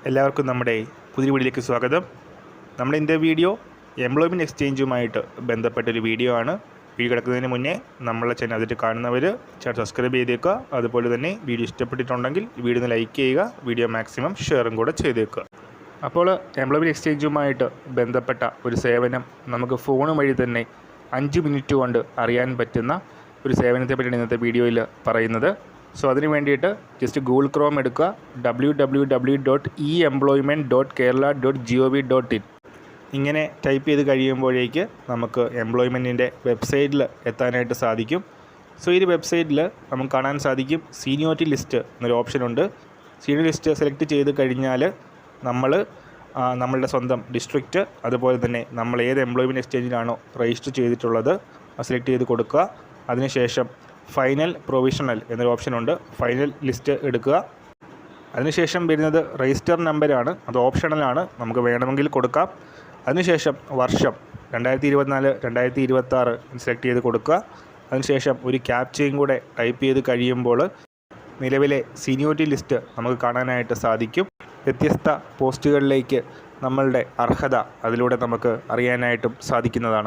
എല്ലാവർക്കും നമ്മുടെ പുതിയ വീഡിയോയിലേക്ക് സ്വാഗതം. നമ്മുടെ ഇന്നത്തെ വീഡിയോ എംപ്ലോയ്മെൻറ്റ് എക്സ്ചേഞ്ചുമായിട്ട് ബന്ധപ്പെട്ടൊരു വീഡിയോ ആണ്. വീഡിയോ കിടക്കുന്നതിന് മുന്നേ നമ്മളെ ചാനൽ അതിട്ട് കാണുന്നവർ ചാനൽ സബ്സ്ക്രൈബ് ചെയ്തേക്കുക. അതുപോലെ തന്നെ വീഡിയോ ഇഷ്ടപ്പെട്ടിട്ടുണ്ടെങ്കിൽ വീഡിയോ ഒന്ന് ലൈക്ക് ചെയ്യുക, വീഡിയോ മാക്സിമം ഷെയറും കൂടെ ചെയ്തേക്കുക. അപ്പോൾ എംപ്ലോയ്മെൻറ്റ് എക്സ്ചേഞ്ചുമായിട്ട് ബന്ധപ്പെട്ട ഒരു സേവനം നമുക്ക് ഫോൺ വഴി തന്നെ 5 മിനിറ്റ് കൊണ്ട് അറിയാൻ പറ്റുന്ന ഒരു സേവനത്തെ പറ്റിയാണ് ഇന്നത്തെ വീഡിയോയിൽ പറയുന്നത്. സോ അതിന് വേണ്ടിയിട്ട് ജസ്റ്റ് ഗൂഗിൾ ക്രോം എടുക്കുക, www.eemployment.kerala.gov.in ഇങ്ങനെ ടൈപ്പ് ചെയ്ത് കഴിയുമ്പോഴേക്ക് നമുക്ക് എംപ്ലോയ്മെൻറ്റിൻ്റെ വെബ്സൈറ്റിൽ എത്താനായിട്ട് സാധിക്കും. സോ ഈ വെബ്സൈറ്റിൽ നമുക്ക് കാണാൻ സാധിക്കും സീനിയോറിറ്റി ലിസ്റ്റ് എന്നൊരു ഓപ്ഷനുണ്ട്. സീനിയോറിറ്റി ലിസ്റ്റ് സെലക്ട് ചെയ്ത് കഴിഞ്ഞാൽ നമ്മളുടെ സ്വന്തം ഡിസ്ട്രിക്റ്റ്, അതുപോലെ തന്നെ നമ്മൾ ഏത് എംപ്ലോയ്മെൻറ്റ് എക്സ്ചേഞ്ചിലാണോ രജിസ്റ്റർ ചെയ്തിട്ടുള്ളത് സെലക്ട് ചെയ്ത് കൊടുക്കുക. അതിനുശേഷം ഫൈനൽ പ്രൊവിഷണൽ എന്നൊരു ഓപ്ഷനുണ്ട്, ഫൈനൽ ലിസ്റ്റ് എടുക്കുക. അതിനുശേഷം വരുന്നത് രജിസ്റ്റർ നമ്പറാണ്, അത് ഓപ്ഷണലാണ്, നമുക്ക് വേണമെങ്കിൽ കൊടുക്കാം. അതിനുശേഷം വർഷം 2024 2026 സെലക്ട് ചെയ്ത് കൊടുക്കുക. അതിനുശേഷം ഒരു ക്യാപ്ചയും കൂടെ ടൈപ്പ് ചെയ്ത് കഴിയുമ്പോൾ നിലവിലെ സീനിയോറിറ്റി ലിസ്റ്റ് നമുക്ക് കാണാനായിട്ട് സാധിക്കും. വ്യത്യസ്ത പോസ്റ്റുകളിലേക്ക് നമ്മളുടെ അർഹത അതിലൂടെ നമുക്ക് അറിയാനായിട്ടും സാധിക്കുന്നതാണ്.